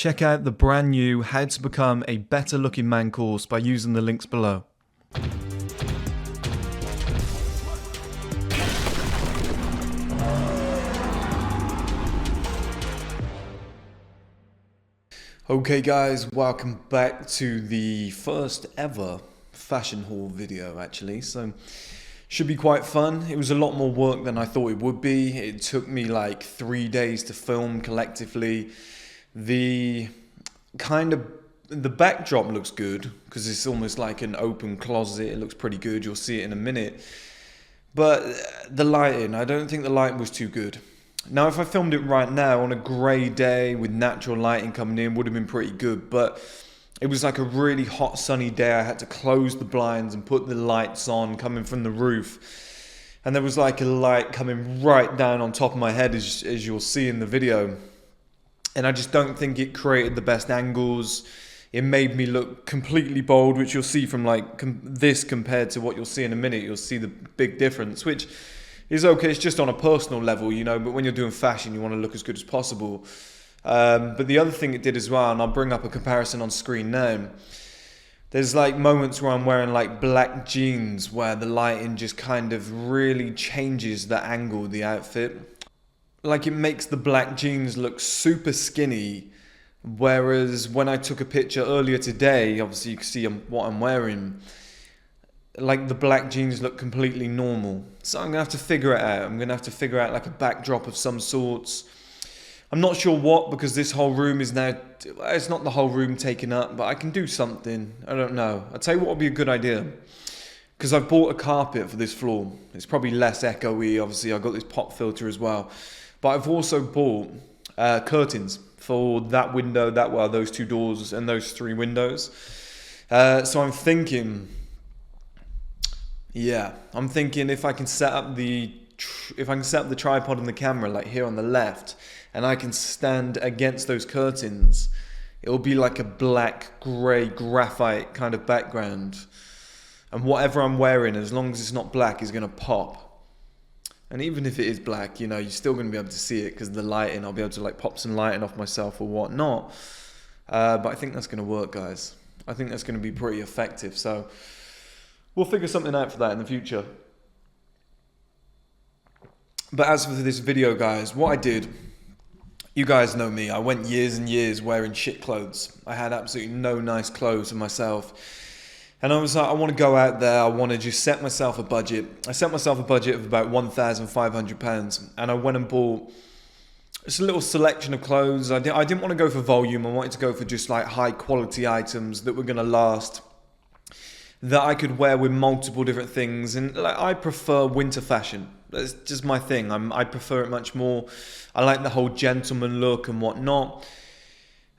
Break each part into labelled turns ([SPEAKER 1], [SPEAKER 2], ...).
[SPEAKER 1] Check out the brand new How to Become a Better Looking Man course by using the links below. Okay guys, welcome back to the first ever fashion haul video actually. So should be quite fun. It was a lot more work than I thought it would be. It took me like 3 days to film collectively. The backdrop looks good because it's almost like an open closet. It looks pretty good. You'll see it in a minute. But the lighting, I don't think the light was too good. Now, if I filmed it right now on a grey day with natural lighting coming in, would have been pretty good. But it was like a really hot sunny day. I had to close the blinds and put the lights on coming from the roof. And there was like a light coming right down on top of my head as you'll see in the video. And I just don't think it created the best angles. It made me look completely bold, which you'll see from like this compared to what you'll see in a minute. You'll see the big difference, which is okay. It's just on a personal level, you know, but when you're doing fashion, you want to look as good as possible. But the other thing it did as well, and I'll bring up a comparison on screen now. There's like moments where I'm wearing like black jeans where the lighting just kind of really changes the angle of the outfit. Like it makes the black jeans look super skinny, whereas when I took a picture earlier today, obviously you can see what I'm wearing, like the black jeans look completely normal. So I'm gonna have to figure it out. I'm gonna have to figure out like a backdrop of some sorts. I'm not sure what, because this whole room is now, it's not the whole room taken up, but I can do something. I don't know. I'll tell you what would be a good idea. Because I've bought a carpet for this floor. It's probably less echoey. Obviously I've got this pop filter as well. But I've also bought curtains for that window, those two doors and those three windows. So I'm thinking if I can set up the tripod and the camera like here on the left, and I can stand against those curtains, it'll be like a black, grey, graphite kind of background. And whatever I'm wearing, as long as it's not black, is gonna pop. And even if it is black, you know, you're still going to be able to see it because of the lighting. I'll be able to like pop some lighting off myself or whatnot. But I think that's going to work, guys. I think that's going to be pretty effective. So we'll figure something out for that in the future. But as for this video, guys, what I did, you guys know me. I went years and years wearing shit clothes. I had absolutely no nice clothes for myself. And I was like, I want to go out there, I want to just set myself a budget. I set myself a budget of about £1,500, and I went and bought just a little selection of clothes. I didn't want to go for volume, I wanted to go for just like high quality items that were going to last, that I could wear with multiple different things. And like, I prefer winter fashion. That's just my thing. I prefer it much more. I like the whole gentleman look and whatnot.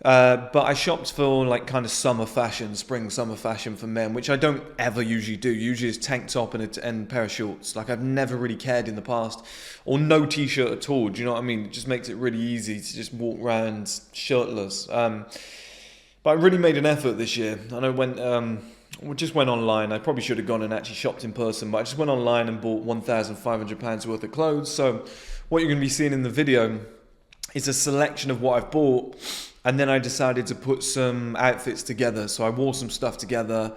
[SPEAKER 1] But I shopped for like kind of summer fashion, spring summer fashion for men, which I don't ever usually do. Usually it's tank top and a pair of shorts. Like I've never really cared in the past, or no t-shirt at all. Do you know what I mean? It just makes it really easy to just walk around shirtless. But I really made an effort this year, and I just went online. I probably should have gone and actually shopped in person, but I just went online and bought £1,500 worth of clothes. So what you're going to be seeing in the video is a selection of what I've bought. And then I decided to put some outfits together. So I wore some stuff together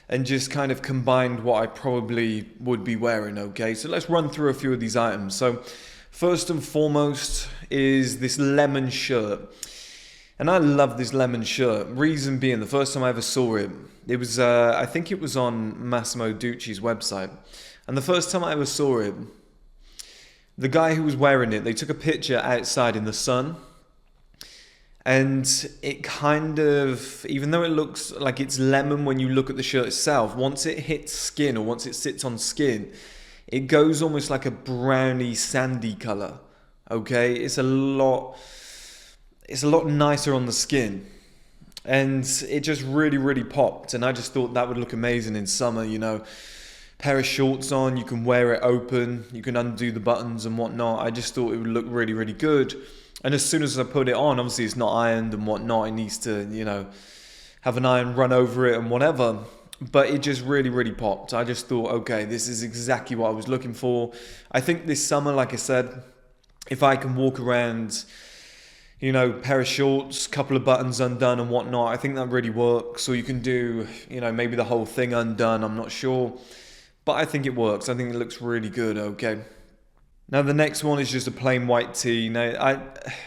[SPEAKER 1] and just kind of combined what I probably would be wearing, okay? So let's run through a few of these items. So first and foremost is this lemon shirt. And I love this lemon shirt. Reason being, the first time I ever saw it, it was, I think it was on Massimo Dutti's website. And the first time I ever saw it, the guy who was wearing it, they took a picture outside in the sun. And it kind of, even though it looks like it's lemon when you look at the shirt itself, once it hits skin or once it sits on skin, it goes almost like a browny, sandy color. Okay, it's a lot nicer on the skin, and it just really, really popped. And I just thought that would look amazing in summer. You know, pair of shorts on, you can wear it open, you can undo the buttons and whatnot. I just thought it would look really, really good. And as soon as I put it on, obviously it's not ironed and whatnot. It needs to, you know, have an iron run over it and whatever. But it just really, really popped. I just thought, okay, this is exactly what I was looking for. I think this summer, like I said, if I can walk around you know, pair of shorts, couple of buttons undone and whatnot. I think that really works. Or you can do, you know, maybe the whole thing undone, I'm not sure. But I think it works. I think it looks really good, okay? Now the next one is just a plain white tee. Now,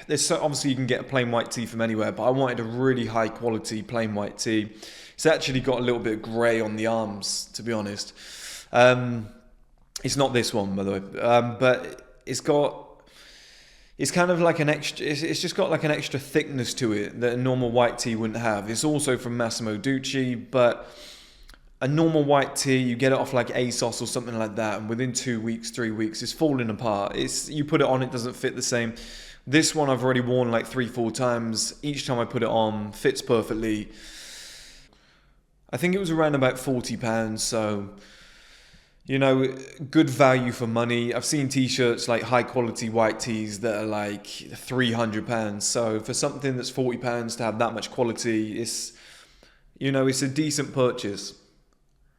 [SPEAKER 1] obviously you can get a plain white tee from anywhere, but I wanted a really high quality plain white tee. It's actually got a little bit of grey on the arms, to be honest. It's not this one, by the way, but it's kind of like an extra, it's just got like an extra thickness to it that a normal white tee wouldn't have. It's also from Massimo Dutti, but a normal white tee, you get it off like ASOS or something like that, and within 2 weeks, 3 weeks, it's falling apart. You put it on, it doesn't fit the same. This one I've already worn like 3-4 times. Each time I put it on, fits perfectly. I think it was around about £40, so, you know, good value for money. I've seen t-shirts, like high quality white tees, that are like £300. So for something that's £40 to have that much quality, it's, you know, it's a decent purchase.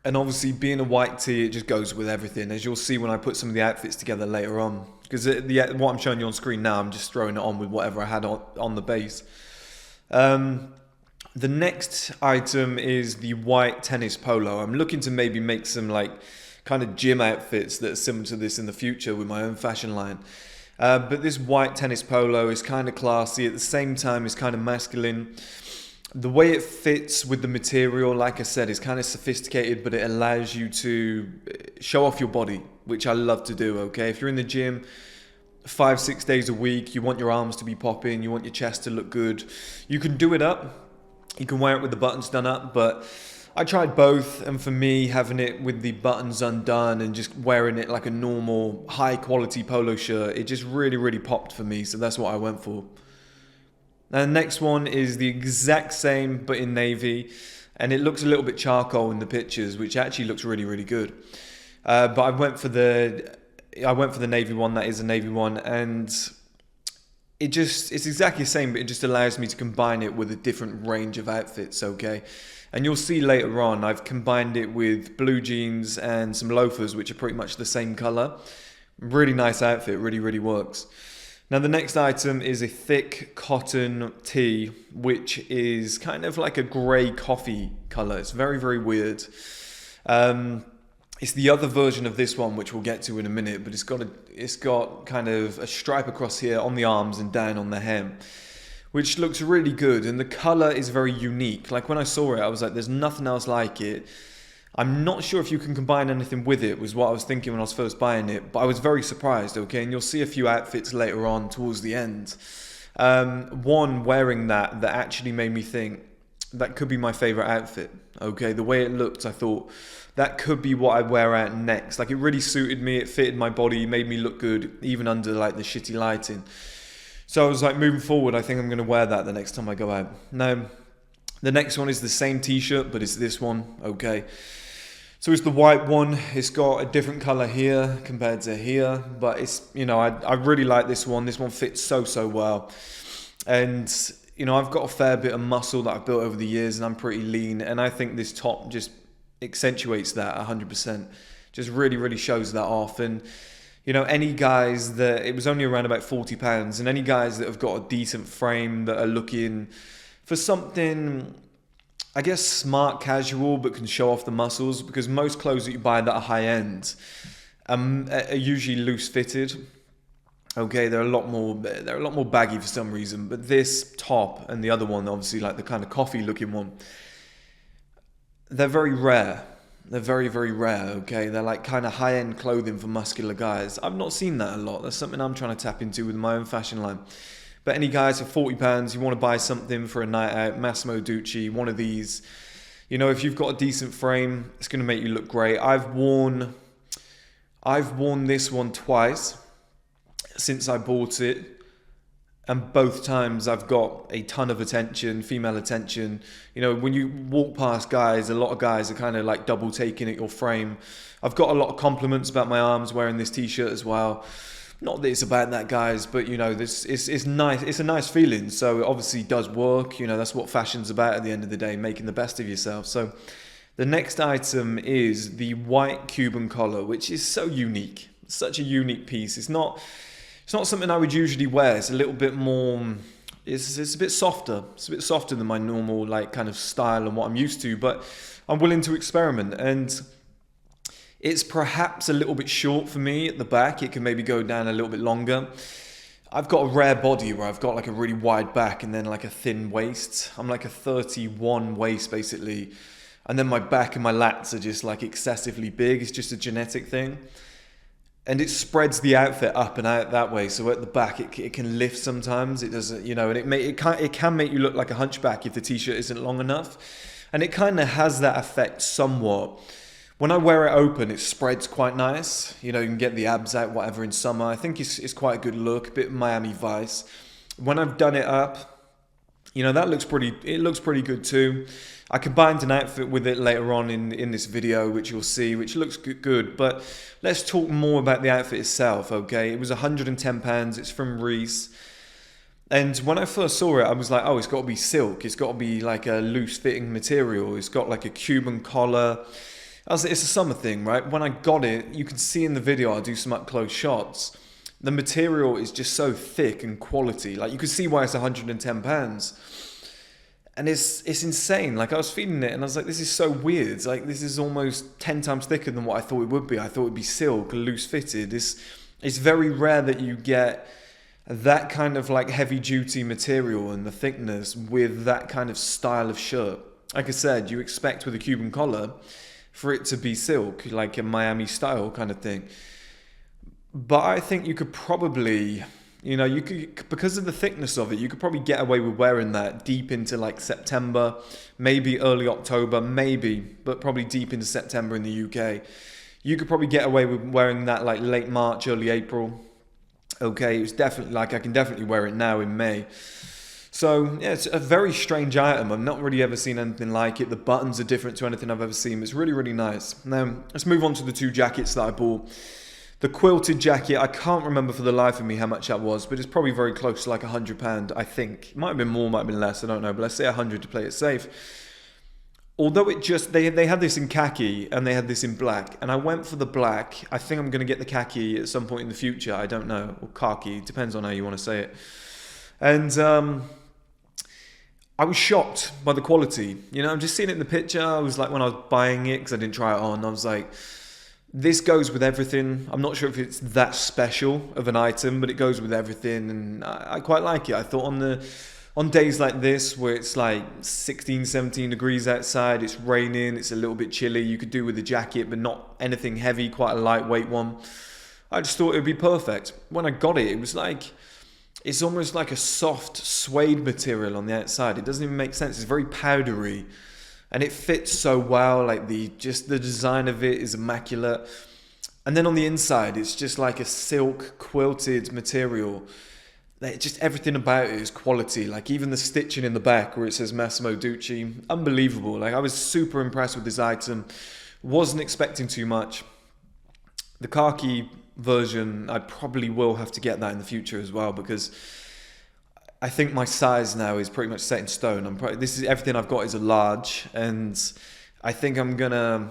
[SPEAKER 1] And obviously being a white tee, it just goes with everything, as you'll see when I put some of the outfits together later on. Because what I'm showing you on screen now, I'm just throwing it on with whatever I had on the base. The next item is the white tennis polo. I'm looking to maybe make some like kind of gym outfits that are similar to this in the future with my own fashion line. But this white tennis polo is kind of classy. At the same time, it's kind of masculine. The way it fits with the material, like I said, is kind of sophisticated, but it allows you to show off your body, which I love to do, okay? If you're in the gym 5-6 days a week, you want your arms to be popping, you want your chest to look good, you can do it up. You can wear it with the buttons done up, but I tried both, and for me, having it with the buttons undone and just wearing it like a normal, high-quality polo shirt, it just really, really popped for me, so that's what I went for. Now, the next one is the exact same, but in navy, and it looks a little bit charcoal in the pictures, which actually looks really, really good. But I went for the navy one. That is a navy one, and it's exactly the same, but it just allows me to combine it with a different range of outfits, okay? And you'll see later on, I've combined it with blue jeans and some loafers, which are pretty much the same color. Really nice outfit, really, really works. Now the next item is a thick cotton tee, which is kind of like a grey coffee color. It's very, very weird. It's the other version of this one, which we'll get to in a minute, but it's got kind of a stripe across here on the arms and down on the hem, which looks really good. And the color is very unique. Like when I saw it, I was like, there's nothing else like it. I'm not sure if you can combine anything with it, was what I was thinking when I was first buying it, but I was very surprised, okay? And you'll see a few outfits later on towards the end. One wearing that actually made me think that could be my favorite outfit, okay? The way it looked, I thought that could be what I'd wear out next. Like it really suited me, it fitted my body, made me look good, even under like the shitty lighting. So I was like, moving forward, I think I'm gonna wear that the next time I go out. Now, the next one is the same t-shirt, but it's this one, okay? So it's the white one. It's got a different color here compared to here, but it's, you know, I really like this one. This one fits so well. And, you know, I've got a fair bit of muscle that I've built over the years, and I'm pretty lean, and I think this top just accentuates that 100%. Just really, really shows that off. And, you know, any guys that, it was only around about £40, and any guys that have got a decent frame that are looking for something, I guess, smart casual, but can show off the muscles, because most clothes that you buy that are high end are usually loose fitted. Okay, they're a lot more baggy for some reason. But this top and the other one, obviously like the kind of coffee looking one, they're very rare. They're very, very rare. Okay, they're like kind of high end clothing for muscular guys. I've not seen that a lot. That's something I'm trying to tap into with my own fashion line. But any guys for £40, you want to buy something for a night out, Massimo Dutti, one of these. You know, if you've got a decent frame, it's going to make you look great. I've worn this one twice since I bought it. And both times I've got a ton of attention, female attention. You know, when you walk past guys, a lot of guys are kind of like double taking at your frame. I've got a lot of compliments about my arms wearing this t-shirt as well. Not that it's about that, guys, but, you know, this it's nice. It's a nice feeling. So it obviously does work. You know, that's what fashion's about at the end of the day, making the best of yourself. So the next item is the white Cuban collar, which is so unique. Such a unique piece. It's not something I would usually wear. It's a little bit more, it's a bit softer. It's a bit softer than my normal like kind of style and what I'm used to, but I'm willing to experiment. And it's perhaps a little bit short for me at the back. It can maybe go down a little bit longer. I've got a rare body where I've got like a really wide back and then like a thin waist. I'm like a 31 waist basically. And then my back and my lats are just like excessively big. It's just a genetic thing. And it spreads the outfit up and out that way. So at the back, it can lift sometimes. It doesn't, you know, and it can make you look like a hunchback if the t-shirt isn't long enough. And it kind of has that effect somewhat. When I wear it open, it spreads quite nice. You know, you can get the abs out, whatever, in summer. I think it's quite a good look, a bit Miami Vice. When I've done it up, you know, it looks pretty good too. I combined an outfit with it later on in this video, which you'll see, which looks good. But let's talk more about the outfit itself, okay? It was £110. It's from Reiss. And when I first saw it, I was like, oh, it's got to be silk. It's got to be like a loose-fitting material. It's got like a Cuban collar. It's a summer thing, right? When I got it, you can see in the video, I'll do some up-close shots. The material is just so thick and quality. Like, you can see why it's £110. And it's insane. Like, I was feeling it and I was like, this is so weird. Like, this is almost 10 times thicker than what I thought it would be. I thought it would be silk, loose fitted. It's very rare that you get that kind of like heavy duty material and the thickness with that kind of style of shirt. Like I said, you expect with a Cuban collar for it to be silk, like a Miami style kind of thing. But I think you could probably, you know, you could, because of the thickness of it, you could probably get away with wearing that deep into like September, maybe early October, maybe, but probably deep into September in the UK. You could probably get away with wearing that like late March, early April. Okay, it's definitely like I can definitely wear it now in May. So yeah, it's a very strange item. I've not really ever seen anything like it. The buttons are different to anything I've ever seen. It's really, really nice. Now, let's move on to the two jackets that I bought. The quilted jacket, I can't remember for the life of me how much that was, but it's probably very close to like £100, I think. It might have been more, might have been less, I don't know, but let's say 100 to play it safe. Although it just, they had this in khaki and they had this in black, and I went for the black. I think I'm going to get the khaki at some point in the future, I don't know, or khaki, depends on how you want to say it. And I was shocked by the quality. You know, I'm just seeing it in the picture. I was like, when I was buying it, because I didn't try it on, I was like, this goes with everything. I'm not sure if it's that special of an item, but it goes with everything, and I quite like it. I thought on days like this, where it's like 16, 17 degrees outside, it's raining, it's a little bit chilly, you could do with a jacket, but not anything heavy, quite a lightweight one. I just thought it would be perfect. When I got it, it was like, it's almost like a soft suede material on the outside. It doesn't even make sense. It's very powdery. And it fits so well, like the design of it is immaculate. And then on the inside, it's just like a silk quilted material. Like, just everything about it is quality. Like even the stitching in the back where it says Massimo Dutti, unbelievable. Like I was super impressed with this item. Wasn't expecting too much. The khaki version, I probably will have to get that in the future as well, because I think my size now is pretty much set in stone. Everything I've got is a large, and I think I'm gonna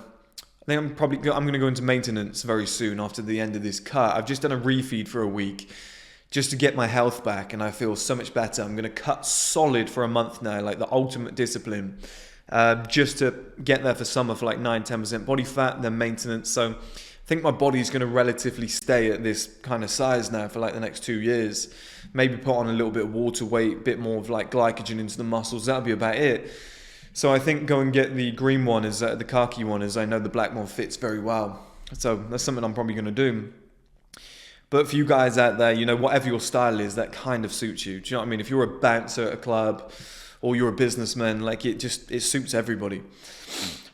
[SPEAKER 1] go into maintenance very soon after the end of this cut. I've just done a refeed for a week just to get my health back, and I feel so much better. I'm gonna cut solid for a month now, like the ultimate discipline, just to get there for summer for like 9-10% body fat, then maintenance. So I think my body's going to relatively stay at this kind of size now for like the next 2 years. Maybe put on a little bit of water weight, a bit more of like glycogen into the muscles. That'll be about it. So I think go and get the green one, as the khaki one, as I know the black one fits very well. So that's something I'm probably going to do. But for you guys out there, you know, whatever your style is, that kind of suits you. Do you know what I mean? If you're a bouncer at a club or you're a businessman, like it suits everybody.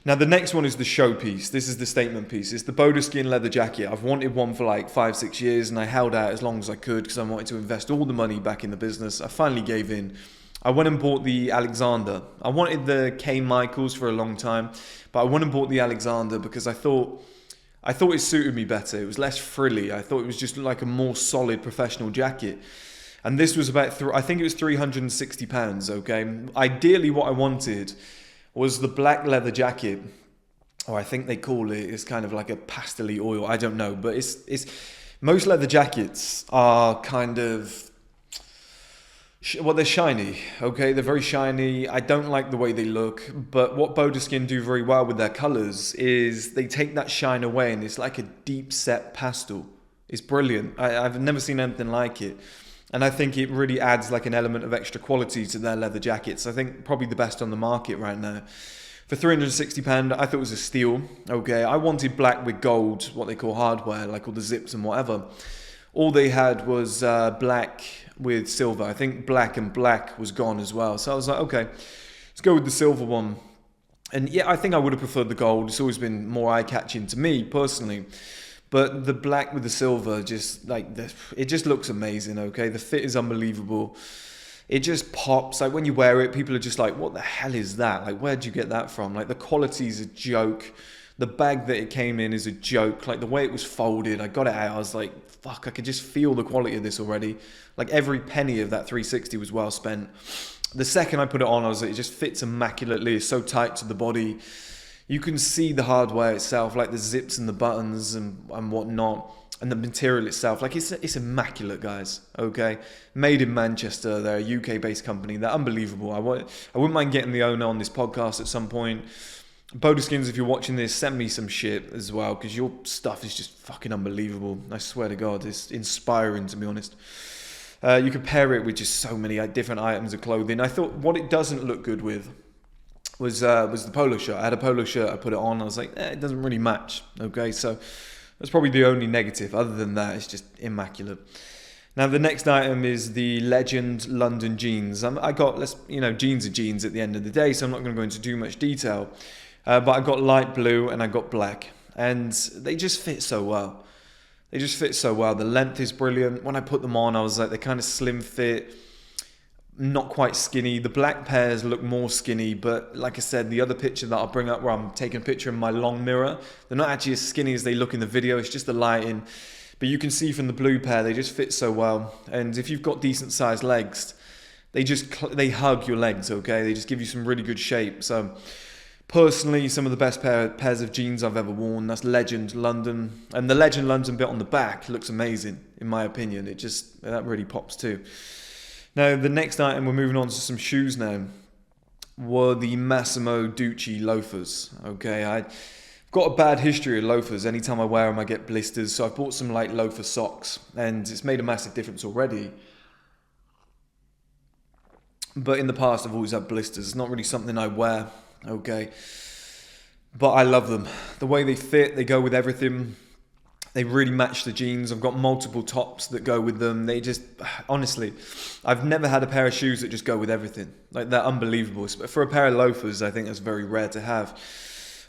[SPEAKER 1] Now the next one is the showpiece. This is the statement piece. It's the Bodaskin leather jacket. I've wanted one for like 5-6 years, and I held out as long as I could because I wanted to invest all the money back in the business. I finally gave in. I went and bought the Alexander. I wanted the K. Michaels for a long time, but I went and bought the Alexander because I thought it suited me better. It was less frilly. I thought it was just like a more solid professional jacket. And this was about, I think it was £360, okay? Ideally what I wanted was the black leather jacket, or I think they call it's kind of like a pastel-y oil, I don't know, but it's most leather jackets are kind of, Well, they're shiny, okay? They're very shiny. I don't like the way they look, but what Bodaskin do very well with their colors is they take that shine away and it's like a deep set pastel. It's brilliant. I've never seen anything like it. And I think it really adds like an element of extra quality to their leather jackets. I think probably the best on the market right now. For £360, I thought it was a steal, okay? I wanted black with gold, what they call hardware, like all the zips and whatever. All they had was black with silver. I think black and black was gone as well. So I was like, okay, let's go with the silver one. And yeah, I think I would have preferred the gold. It's always been more eye-catching to me personally. But the black with the silver, just like, it just looks amazing, okay? The fit is unbelievable. It just pops. Like when you wear it, people are just like, what the hell is that? Like, where'd you get that from? Like the quality is a joke. The bag that it came in is a joke. Like the way it was folded, I got it out. I was like, fuck, I could just feel the quality of this already. Like every penny of that 360 was well spent. The second I put it on, I was like, it just fits immaculately. It's so tight to the body. You can see the hardware itself, like the zips and the buttons and whatnot. And the material itself, like it's immaculate, guys, okay? Made in Manchester, they're a UK-based company. They're unbelievable. I wouldn't mind getting the owner on this podcast at some point. Boda Skins, if you're watching this, send me some shit as well, because your stuff is just fucking unbelievable. I swear to God, it's inspiring, to be honest. You could pair it with just so many different items of clothing. I thought what it doesn't look good with was the polo shirt. I had a polo shirt, I put it on, I was like, it doesn't really match, okay? So that's probably the only negative. Other than that, it's just immaculate. Now, the next item is the Legend London jeans. I got, jeans are jeans at the end of the day, so I'm not going to go into too much detail. But I got light blue and I got black. And they just fit so well. They just fit so well. The length is brilliant. When I put them on, I was like, they kind of slim fit. Not quite skinny. The black pairs look more skinny, but like I said, the other picture that I'll bring up where I'm taking a picture in my long mirror, they're not actually as skinny as they look in the video. It's just the lighting. But you can see from the blue pair, they just fit so well. And if you've got decent sized legs, they hug your legs, okay? They just give you some really good shape. So personally, some of the best pairs of jeans I've ever worn. That's Legend London. And the Legend London bit on the back looks amazing, in my opinion. That really pops too. Now, the next item, we're moving on to some shoes now, were the Massimo Dutti loafers, okay? I've got a bad history of loafers. Anytime I wear them, I get blisters, so I bought some light loafer socks, and it's made a massive difference already. But in the past, I've always had blisters. It's not really something I wear, okay? But I love them. The way they fit, they go with everything. They really match the jeans. I've got multiple tops that go with them. They just, honestly, I've never had a pair of shoes that just go with everything. Like, they're unbelievable. For a pair of loafers, I think that's very rare to have.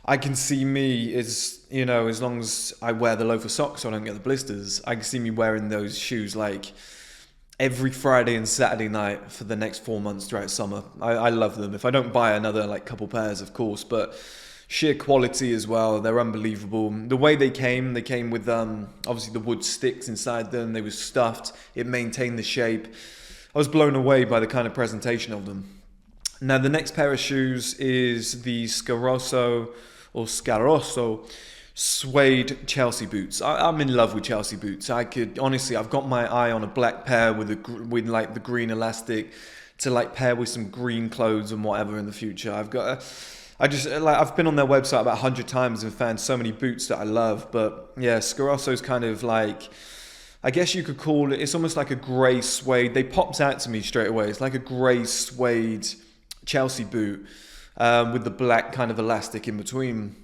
[SPEAKER 1] I can see me as long as I wear the loafer socks so I don't get the blisters, I can see me wearing those shoes like every Friday and Saturday night for the next 4 months throughout summer. I love them. If I don't buy another like couple pairs, of course, but sheer quality as well, they're unbelievable. The way they came with obviously the wood sticks inside them. They were stuffed. It maintained the shape. I was blown away by the kind of presentation of them. Now, the next pair of shoes is the Scarosso suede Chelsea boots. I'm in love with Chelsea boots. I've got my eye on a black pair with like the green elastic to like pair with some green clothes and whatever in the future. I've been on their website about 100 times and found so many boots that I love. But yeah, Scarosso's kind of like, I guess you could call it, it's almost like a grey suede. They popped out to me straight away. It's like a grey suede Chelsea boot with the black kind of elastic in between.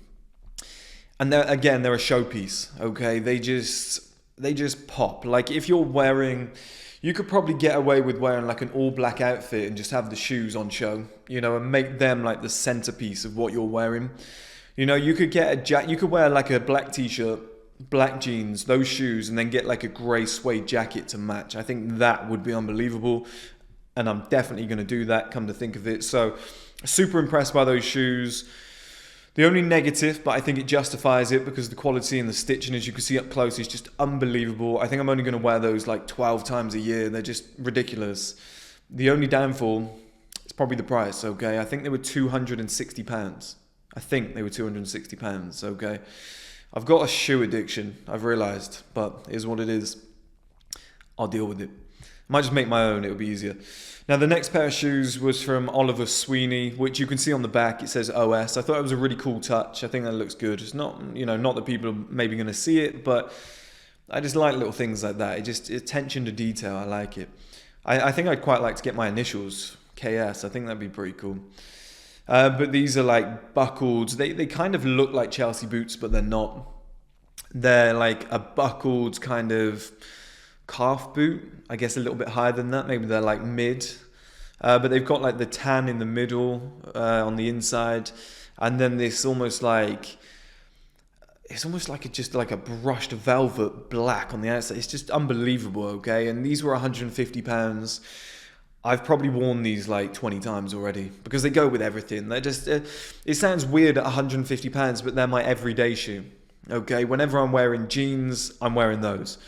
[SPEAKER 1] And they're a showpiece, okay? They just pop. Like if you're wearing, you could probably get away with wearing like an all black outfit and just have the shoes on show, and make them like the centerpiece of what you're wearing. You could get you could wear like a black t-shirt, black jeans, those shoes, and then get like a grey suede jacket to match. I think that would be unbelievable. And I'm definitely going to do that, come to think of it. So super impressed by those shoes. The only negative, but I think it justifies it because the quality and the stitching, as you can see up close, is just unbelievable. I think I'm only going to wear those like 12 times a year. They're just ridiculous. The only downfall is probably the price, okay? I think they were £260. I think they were £260, okay? I've got a shoe addiction, I've realised, but it is what it is. I'll deal with it. Might just make my own, it'll be easier. Now the next pair of shoes was from Oliver Sweeney, which you can see on the back, it says OS. I thought it was a really cool touch. I think that looks good. It's not, you know, not that people are maybe going to see it, but I just like little things like that. Attention to detail, I like it. I think I'd quite like to get my initials, KS. I think that'd be pretty cool. But these are like buckled. They kind of look like Chelsea boots, but they're not. They're like a buckled kind of calf boot, I guess a little bit higher than that. Maybe they're like mid, but they've got like the tan in the middle on the inside, and then this almost like just like a brushed velvet black on the outside. It's just unbelievable, okay? And these were £150. I've probably worn these like 20 times already because they go with everything. They're just it sounds weird at £150, but they're my everyday shoe, okay? Whenever I'm wearing jeans, I'm wearing those.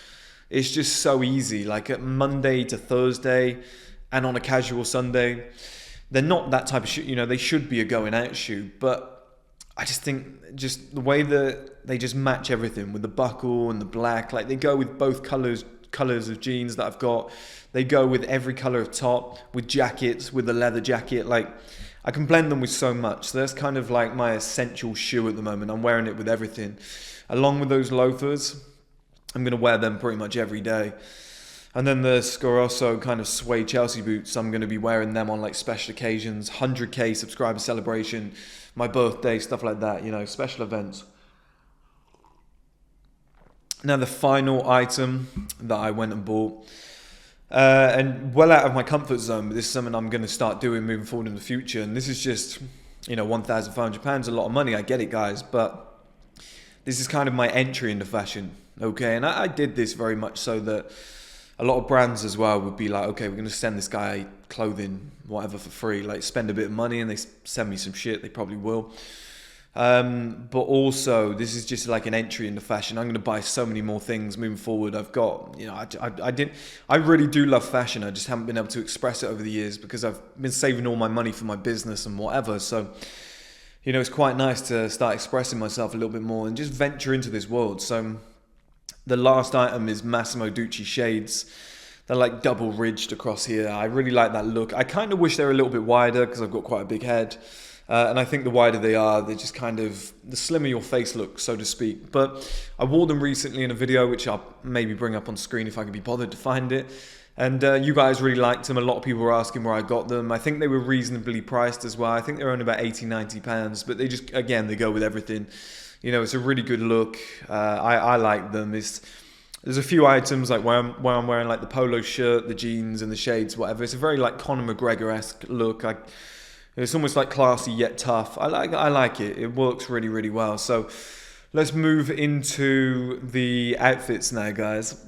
[SPEAKER 1] It's just so easy, like at Monday to Thursday and on a casual Sunday. They're not that type of shoe, you know, they should be a going out shoe, but I just think just the way that they just match everything with the buckle and the black, like they go with both colors of jeans that I've got. They go with every color of top, with jackets, with the leather jacket. Like I can blend them with so much. So that's kind of like my essential shoe at the moment. I'm wearing it with everything. Along with those loafers, I'm going to wear them pretty much every day. And then the Scarosso kind of suede Chelsea boots, I'm going to be wearing them on like special occasions, 100k subscriber celebration, my birthday, stuff like that, you know, special events. Now the final item that I went and bought, and well out of my comfort zone, but this is something I'm going to start doing moving forward in the future. And this is just, you know, £1,500, a lot of money, I get it guys, but this is kind of my entry into fashion. Okay, and I did this very much so that a lot of brands as well would be like, okay, we're going to send this guy clothing, whatever, for free. Like, spend a bit of money and they send me some shit. They probably will. But also, this is just like an entry into fashion. I'm going to buy so many more things moving forward. I've got, you know, I really do love fashion. I just haven't been able to express it over the years because I've been saving all my money for my business and whatever. So, you know, it's quite nice to start expressing myself a little bit more and just venture into this world. So the last item is Massimo Dutti shades. They're like double ridged across here. I really like that look. I kind of wish they were a little bit wider because I've got quite a big head. And I think the wider they are, they're just kind of the slimmer your face looks, so to speak. But I wore them recently in a video, which I'll maybe bring up on screen if I can be bothered to find it. And you guys really liked them. A lot of people were asking where I got them. I think they were reasonably priced as well. I think they were only about £80–90, but they just, again, they go with everything. You know, it's a really good look. I like them. There's a few items like where I'm wearing like the polo shirt, the jeans and the shades, whatever. It's a very like Conor McGregor-esque look. It's almost like classy yet tough. I like it. It works really, really well. So let's move into the outfits now, guys,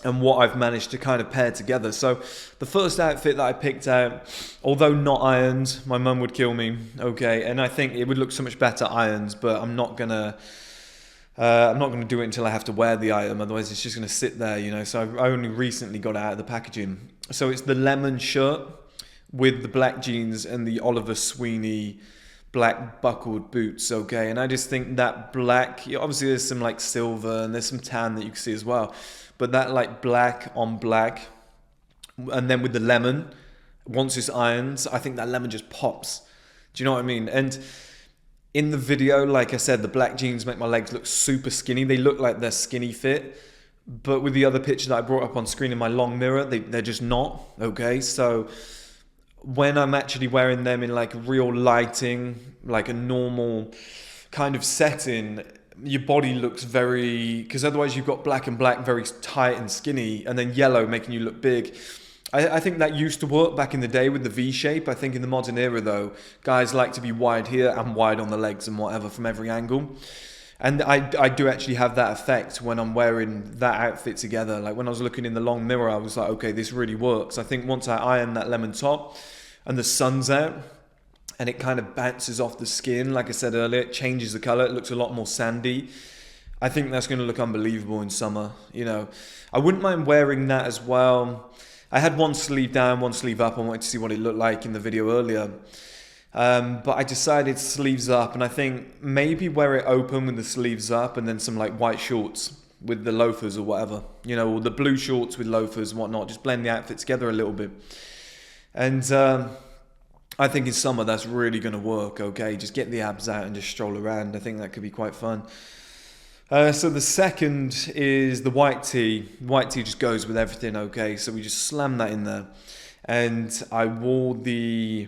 [SPEAKER 1] and what I've managed to kind of pair together. So the first outfit that I picked out, although not ironed, my mum would kill me, okay, and I think it would look so much better ironed, but I'm not gonna do it until I have to wear the item, otherwise it's just gonna sit there, you know. So I only recently got it out of the packaging. So it's the lemon shirt with the black jeans and the Oliver Sweeney black buckled boots, okay, and I just think that black, obviously there's some like silver and there's some tan that you can see as well, but that like black on black, and then with the lemon, once it's ironed, I think that lemon just pops. Do you know what I mean? And in the video, like I said, the black jeans make my legs look super skinny. They look like they're skinny fit, but with the other picture that I brought up on screen in my long mirror, they're just not, okay? So when I'm actually wearing them in like real lighting, like a normal kind of setting, your body looks very, because otherwise you've got black and black very tight and skinny, and then yellow making you look big. I think that used to work back in the day with the V shape. I think in the modern era though, guys like to be wide here and wide on the legs and whatever from every angle. And I do actually have that effect when I'm wearing that outfit together. Like when I was looking in the long mirror, I was like, okay, this really works. I think once I iron that lemon top and the sun's out and it kind of bounces off the skin, like I said earlier, it changes the color. It looks a lot more sandy. I think that's going to look unbelievable in summer. You know, I wouldn't mind wearing that as well. I had one sleeve down, one sleeve up. I wanted to see what it looked like in the video earlier. But I decided sleeves up, and I think maybe wear it open with the sleeves up and then some like white shorts with the loafers or whatever, you know, or the blue shorts with loafers and whatnot. Just blend the outfit together a little bit. And I think in summer that's really going to work, okay? Just get the abs out and just stroll around. I think that could be quite fun. So the second is the white tee. White tee just goes with everything, okay? So we just slam that in there. And I wore the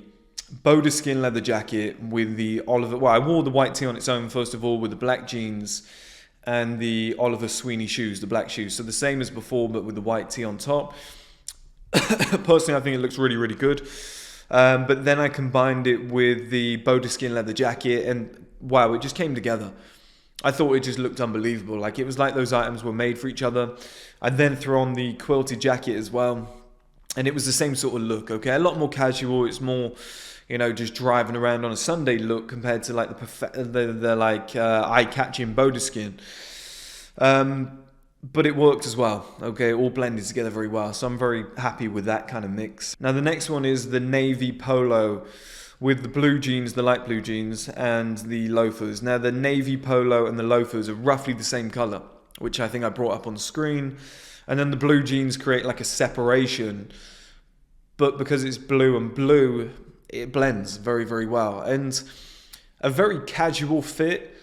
[SPEAKER 1] Boda Skin leather jacket with the Oliver... Well, I wore the white tee on its own, first of all, with the black jeans and the Oliver Sweeney shoes, the black shoes. So the same as before, but with the white tee on top. Personally, I think it looks really, really good. But then I combined it with the Boda Skin leather jacket, and wow, it just came together. I thought it just looked unbelievable. Like, it was like those items were made for each other. I then threw on the quilted jacket as well, and it was the same sort of look, okay? A lot more casual. It's more, you know, just driving around on a Sunday look compared to like the eye-catching Boda Skin. But it worked as well, okay? It all blended together very well, so I'm very happy with that kind of mix. Now the next one is the navy polo with the blue jeans, the light blue jeans, and the loafers. Now the navy polo and the loafers are roughly the same color, which I think I brought up on the screen. And then the blue jeans create like a separation, but because it's blue and blue, it blends very, very well. And a very casual fit.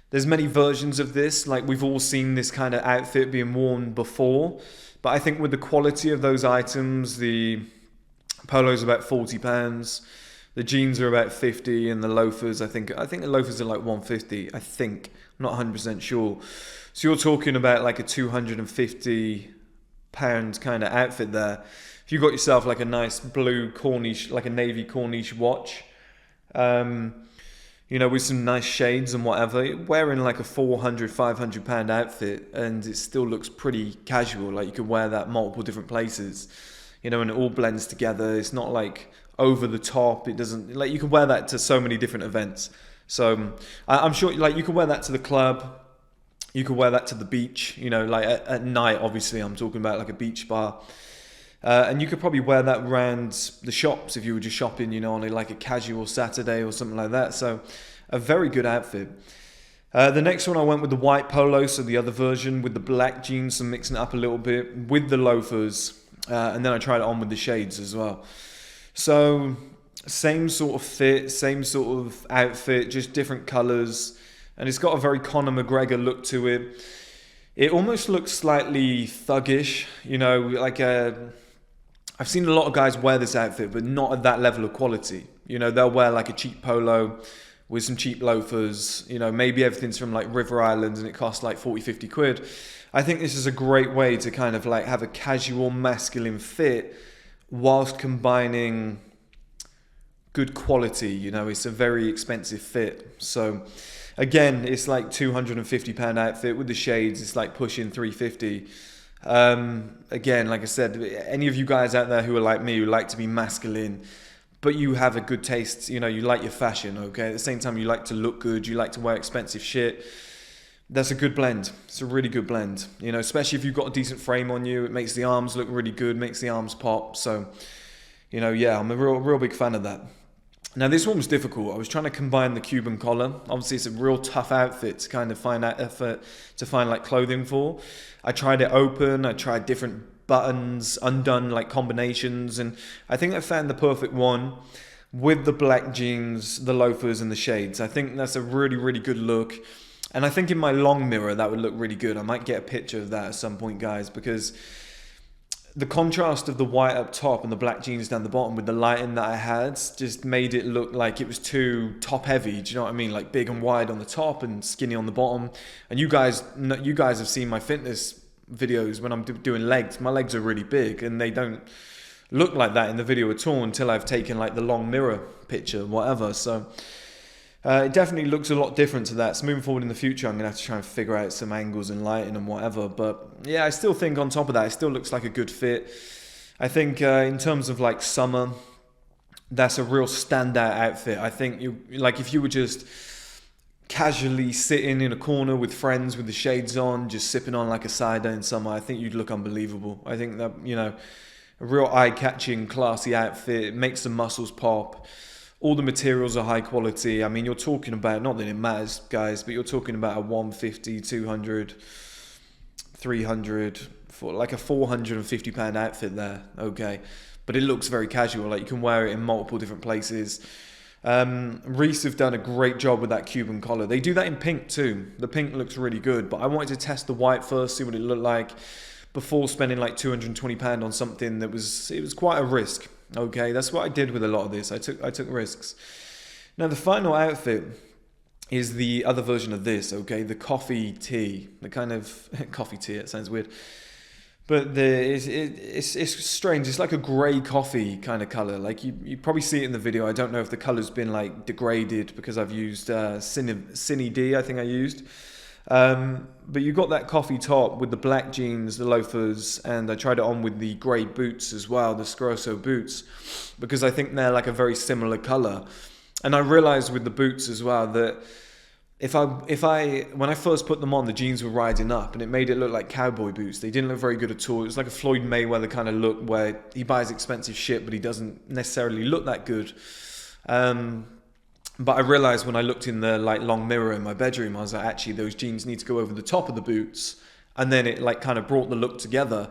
[SPEAKER 1] There's many versions of this, like we've all seen this kind of outfit being worn before, but I think with the quality of those items, the polo's about £40, the jeans are about 50, and the loafers, I think the loafers are like 150, I think, I'm not 100% sure. So you're talking about like a £250 kind of outfit there. If you got yourself like a nice blue Corniche, like a navy Corniche watch, you know, with some nice shades and whatever, wearing like a £400-500 outfit, and it still looks pretty casual. Like you could wear that multiple different places, you know, and it all blends together. It's not like over the top. It doesn't, like, you can wear that to so many different events. So I'm sure, like, you can wear that to the club. You could wear that to the beach, you know, like at night, obviously. I'm talking about like a beach bar. And you could probably wear that around the shops if you were just shopping, you know, on like a casual Saturday or something like that. So a very good outfit. The next one I went with the white polo, so the other version with the black jeans, so mixing it up a little bit with the loafers. And then I tried it on with the shades as well. So same sort of fit, same sort of outfit, just different colours. And it's got a very Conor McGregor look to it. It almost looks slightly thuggish, you know, like I've seen a lot of guys wear this outfit, but not at that level of quality. You know, they'll wear like a cheap polo with some cheap loafers. You know, maybe everything's from like River Island and it costs like 40-50 quid. I think this is a great way to kind of like have a casual masculine fit whilst combining good quality. You know, it's a very expensive fit. So again, it's like £250 outfit with the shades. It's like pushing 350. Again, like I said, any of you guys out there who are like me, who like to be masculine, but you have a good taste, you know, you like your fashion, okay? At the same time, you like to look good, you like to wear expensive shit. That's a good blend. It's a really good blend, you know, especially if you've got a decent frame on you. It makes the arms look really good, makes the arms pop. So, you know, yeah, I'm a real big fan of that. Now, this one was difficult. I was trying to combine the Cuban collar. Obviously, it's a real tough outfit to kind of find that effort to find like clothing for. I tried it open. I tried different buttons, undone like combinations, and I think I found the perfect one with the black jeans, the loafers, and the shades. I think that's a really, really good look. And I think in my long mirror, that would look really good. I might get a picture of that at some point, guys, because the contrast of the white up top and the black jeans down the bottom with the lighting that I had just made it look like it was too top heavy. Do you know what I mean? Like big and wide on the top and skinny on the bottom. And you guys have seen my fitness videos when I'm doing legs. My legs are really big and they don't look like that in the video at all until I've taken like the long mirror picture, whatever. So it definitely looks a lot different to that. So moving forward in the future, I'm going to have to try and figure out some angles and lighting and whatever. But yeah, I still think on top of that, it still looks like a good fit. I think in terms of like summer, that's a real standout outfit. I think you like if you were just casually sitting in a corner with friends with the shades on, just sipping on like a cider in summer, I think you'd look unbelievable. I think that, you know, a real eye-catching, classy outfit. It makes the muscles pop. All the materials are high quality. I mean, you're talking about, not that it matters, guys, but you're talking about a 150, 200 300 for like a £450 outfit there, okay? But it looks very casual, like you can wear it in multiple different places. Reiss have done a great job with that Cuban collar. They do that in pink too. The pink looks really good, but I wanted to test the white first, see what it looked like before spending like £220 on something that was quite a risk. Okay, that's what I did with a lot of this. I took risks. Now the final outfit is the other version of this. Okay, the coffee tee, the kind of coffee tee. It sounds weird. But it's strange. It's like a grey coffee kind of colour. Like you probably see it in the video. I don't know if the colour's been like degraded because I've used Cine D, I think I used. But you got that coffee top with the black jeans, the loafers, and I tried it on with the grey boots as well, the Scarosso boots, because I think they're like a very similar colour. And I realised with the boots as well that when I first put them on, the jeans were riding up and it made it look like cowboy boots. They didn't look very good at all. It was like a Floyd Mayweather kind of look where he buys expensive shit, but he doesn't necessarily look that good. But I realized when I looked in the like long mirror in my bedroom, I was like, actually, those jeans need to go over the top of the boots. And then it like kind of brought the look together.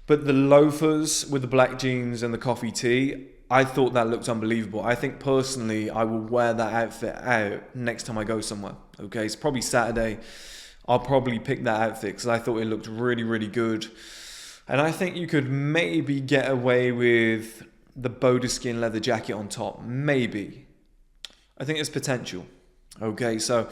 [SPEAKER 1] But the loafers with the black jeans and the coffee tee, I thought that looked unbelievable. I think personally, I will wear that outfit out next time I go somewhere. Okay, it's probably Saturday. I'll probably pick that outfit because I thought it looked really, really good. And I think you could maybe get away with the Bodaskin leather jacket on top. Maybe. I think there's potential. Okay, so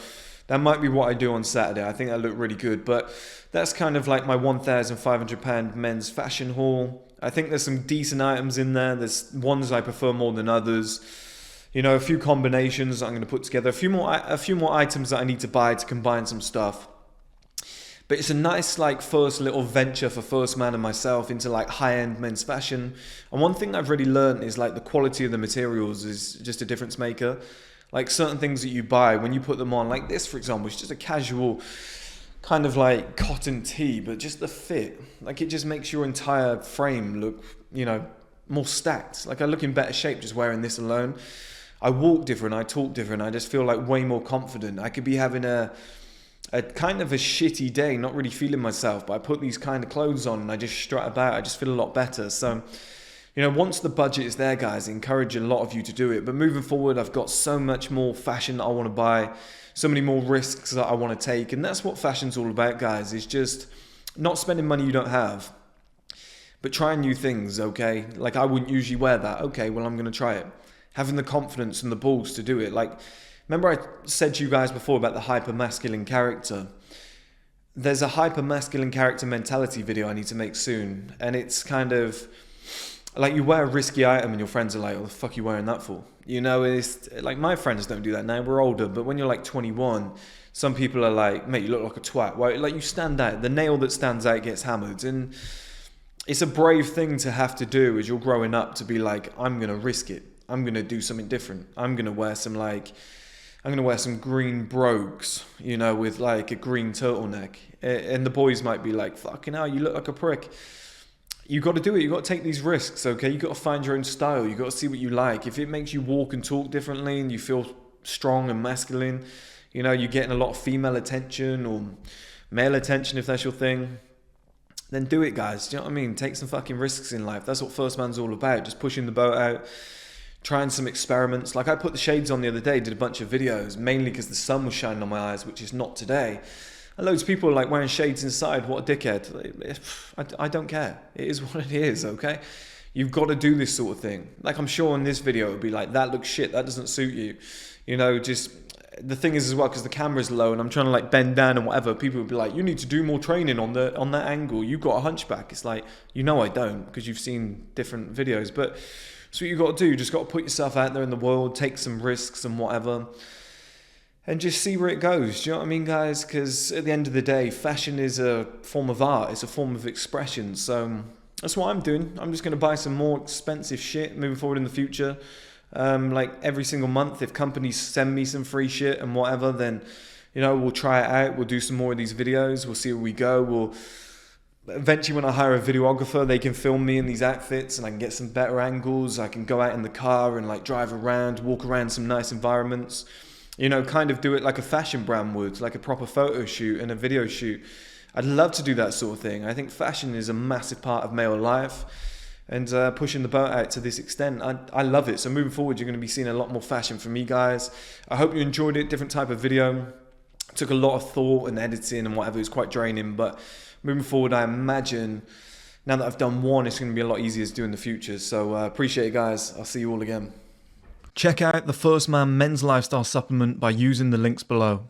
[SPEAKER 1] that might be what I do on Saturday. I think that looked really good. But that's kind of like my £1,500 men's fashion haul. I think there's some decent items in there. There's ones I prefer more than others. You know, a few combinations I'm going to put together. A few more items that I need to buy to combine some stuff. But it's a nice like first little venture for First Man and myself into like high-end men's fashion. And one thing I've really learned is like the quality of the materials is just a difference maker. Like certain things that you buy, when you put them on, like this for example, it's just a casual kind of like cotton tee, but just the fit, like it just makes your entire frame look, you know, more stacked. Like I look in better shape just wearing this alone. I walk different, I talk different, I just feel like way more confident. I could be having a kind of a shitty day, not really feeling myself, but I put these kind of clothes on and I just strut about. I just feel a lot better. So, you know, once the budget is there, guys, I encourage a lot of you to do it. But moving forward, I've got so much more fashion that I want to buy, so many more risks that I want to take. And that's what fashion's all about, guys, is just not spending money you don't have, but trying new things, okay? Like I wouldn't usually wear that. Okay, well, I'm going to try it. Having the confidence and the balls to do it. Like, remember I said to you guys before about the hyper-masculine character? There's a hyper-masculine character mentality video I need to make soon. And it's kind of like you wear a risky item and your friends are like, what the fuck are you wearing that for? You know, it's like my friends don't do that now. We're older. But when you're like 21, some people are like, mate, you look like a twat. Well, like you stand out. The nail that stands out gets hammered. And it's a brave thing to have to do as you're growing up to be like, I'm going to risk it. I'm going to do something different. I'm going to wear some green brogues, you know, with like a green turtleneck. And the boys might be like, fucking hell, you look like a prick. You got to do it. You got to take these risks, okay? You got to find your own style. You got to see what you like. If it makes you walk and talk differently and you feel strong and masculine, you know, you're getting a lot of female attention or male attention if that's your thing, then do it, guys. Do you know what I mean? Take some fucking risks in life. That's what First Man's all about. Just pushing the boat out. Trying some experiments. Like I put the shades on the other day, did a bunch of videos, mainly because the sun was shining on my eyes, which is not today. And loads of people are like wearing shades inside. What a dickhead. I don't care. It is what it is, okay? You've got to do this sort of thing. Like I'm sure in this video it would be like, that looks shit, that doesn't suit you. You know, just the thing is as well, because the camera's low and I'm trying to like bend down and whatever, people would be like, you need to do more training on that angle. You've got a hunchback. It's like, you know I don't, because you've seen different videos. But that's what you got to do. You just got to put yourself out there in the world, take some risks and whatever, and just see where it goes. Do you know what I mean, guys? Because at the end of the day, fashion is a form of art. It's a form of expression. So that's what I'm doing. I'm just going to buy some more expensive shit moving forward in the future. Like every single month, if companies send me some free shit and whatever, then, you know, we'll try it out. We'll do some more of these videos. We'll see where we go. Eventually, when I hire a videographer, they can film me in these outfits and I can get some better angles. I can go out in the car and like drive around, walk around some nice environments, you know, kind of do it like a fashion brand would, like a proper photo shoot and a video shoot. I'd love to do that sort of thing. I think fashion is a massive part of male life, and pushing the boat out to this extent, I love it. So moving forward, you're going to be seeing a lot more fashion from me, guys. I hope you enjoyed it. Different type of video. Took a lot of thought and editing and whatever. It was quite draining, but moving forward, I imagine now that I've done one, it's going to be a lot easier to do in the future. So appreciate it, guys. I'll see you all again. Check out the First Man men's lifestyle supplement by using the links below.